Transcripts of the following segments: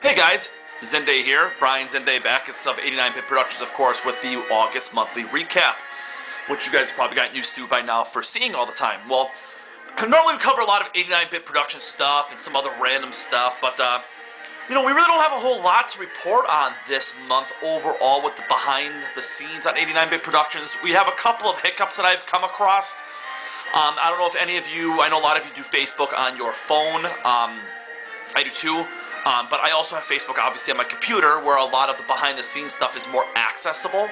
Hey guys, Zyndae here, Brian Zyndae, Backus of 89-Bit Productions, of course, with the August monthly recap, which you guys have probably gotten used to by now for seeing all the time. Well, normally we cover a lot of 89-Bit Production stuff and some other random stuff, but, we really don't have a whole lot to report on this month overall with the behind the scenes on 89-Bit Productions. We have a couple of hiccups that I've come across. I don't know if any of you, I know a lot of you do Facebook on your phone. I do too. But I also have Facebook, obviously, on my computer, where a lot of the behind-the-scenes stuff is more accessible.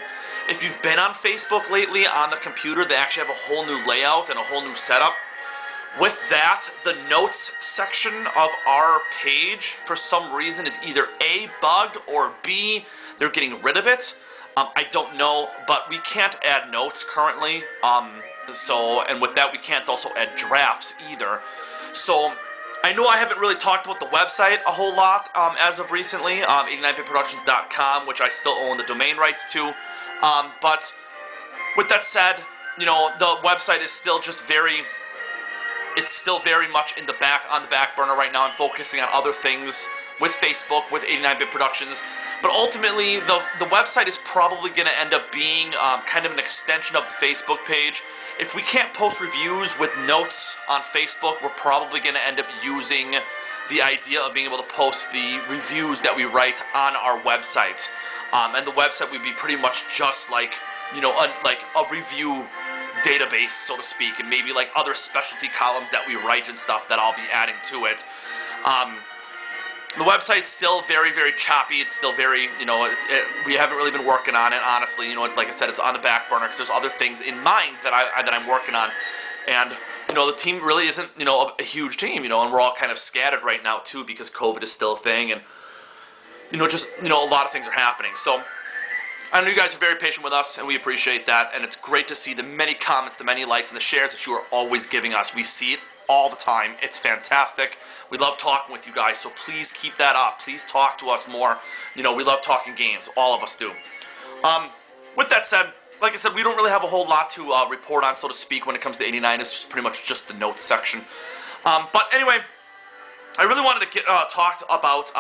If you've been on Facebook lately on the computer, they actually have a whole new layout and a whole new setup. With that, the notes section of our page, for some reason, is either A, bugged, or B, they're getting rid of it. I don't know, but we can't add notes currently. And with that, we can't also add drafts either. So I know I haven't really talked about the website a whole lot as of recently, 89bitproductions.com, which I still own the domain rights to. But with that said, the website is still just it's still very much on the back burner right now. I'm focusing on other things with Facebook, with 89-Bit Productions. But ultimately, the website is probably going to end up being kind of an extension of the Facebook page. If we can't post reviews with notes on Facebook, we're probably going to end up using the idea of being able to post the reviews that we write on our website. And the website would be pretty much just like, a review database, so to speak, and maybe like other specialty columns that we write and stuff that I'll be adding to it. The website's still very, very choppy. It's still very, we haven't really been working on it, honestly. Like I said, it's on the back burner because there's other things in mind that I'm working on. And, the team really isn't, a huge team, and we're all kind of scattered right now, too, because COVID is still a thing. And, a lot of things are happening. So I know you guys are very patient with us, and we appreciate that. And it's great to see the many comments, the many likes, and the shares that you are always giving us. We see it all the time. It's fantastic. We love talking with you guys, so please keep that up. Please talk to us more. We love talking games. All of us do. With that said, like I said, we don't really have a whole lot to report on, so to speak, when it comes to 89. It's pretty much just the notes section. But anyway, I really wanted to talk about,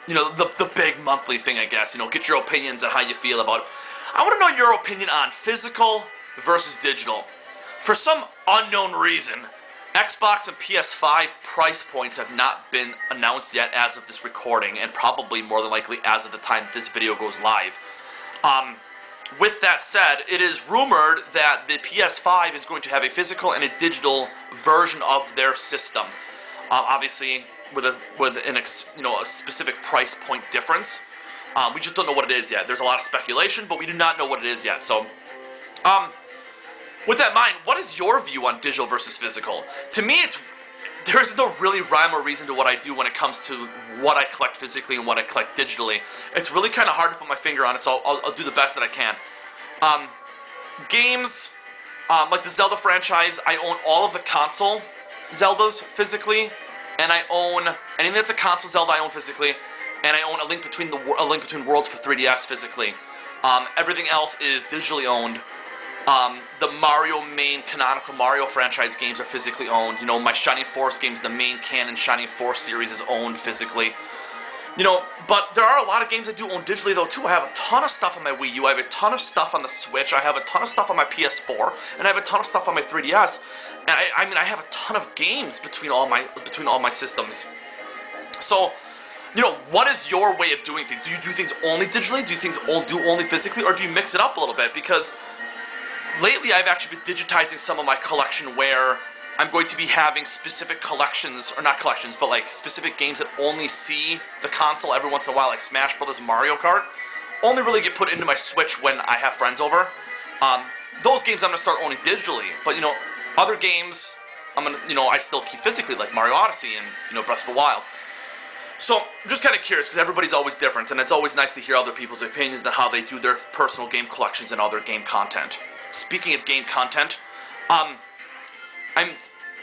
the big monthly thing, I guess. Get your opinions on how you feel about it. I want to know your opinion on physical versus digital. For some unknown reason, Xbox and PS5 price points have not been announced yet as of this recording, and probably more than likely as of the time this video goes live. With that said, it is rumored that the PS5 is going to have a physical and a digital version of their system. Obviously, with a specific price point difference. We just don't know what it is yet. There's a lot of speculation, but we do not know what it is yet. So, with that in mind, what is your view on digital versus physical? To me, there's no really rhyme or reason to what I do when it comes to what I collect physically and what I collect digitally. It's really kind of hard to put my finger on it, so I'll do the best that I can. Games, like the Zelda franchise, I own all of the console Zeldas physically, and I own anything that's a console Zelda I own physically, and I own A Link Between Worlds for 3DS physically. Everything else is digitally owned. The main canonical Mario franchise games are physically owned. My Shining Force games, the main canon Shining Force series is owned physically. But there are a lot of games I do own digitally though too. I have a ton of stuff on my Wii U, I have a ton of stuff on the Switch, I have a ton of stuff on my PS4, and I have a ton of stuff on my 3DS. And I have a ton of games between all my systems. So, what is your way of doing things? Do you do things only digitally? Do you do only physically? Or do you mix it up a little bit? Because lately I've actually been digitizing some of my collection where I'm going to be having specific collections, or not collections, but like specific games that only see the console every once in a while, like Smash Brothers and Mario Kart, only really get put into my Switch when I have friends over. Those games I'm going to start owning digitally, but other games I'm going to, I still keep physically, like Mario Odyssey and, Breath of the Wild. So, I'm just kind of curious, because everybody's always different, and it's always nice to hear other people's opinions on how they do their personal game collections and other game content. Speaking of game content, I'm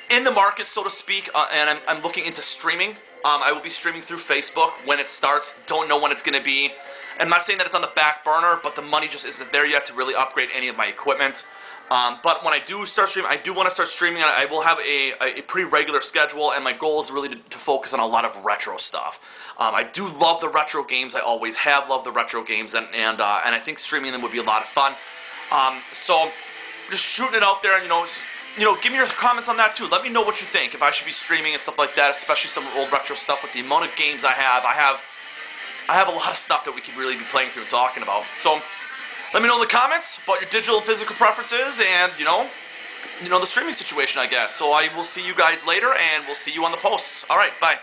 in the market, so to speak, and I'm looking into streaming. I will be streaming through Facebook when it starts. Don't know when it's going to be. I'm not saying that it's on the back burner, but the money just isn't there yet to really upgrade any of my equipment. But when I do start streaming, I do want to start streaming. I will have a pretty regular schedule, and my goal is really to focus on a lot of retro stuff. I do love the retro games. I always have loved the retro games, and I think streaming them would be a lot of fun. So just shooting it out there, and give me your comments on that too. Let me know what you think, if I should be streaming and stuff like that, especially some old retro stuff. With the amount of games I have a lot of stuff that we could really be playing through and talking about. So let me know in the comments about your digital and physical preferences, and the streaming situation, I guess. So I will see you guys later, and we'll see you on the posts. All right, bye.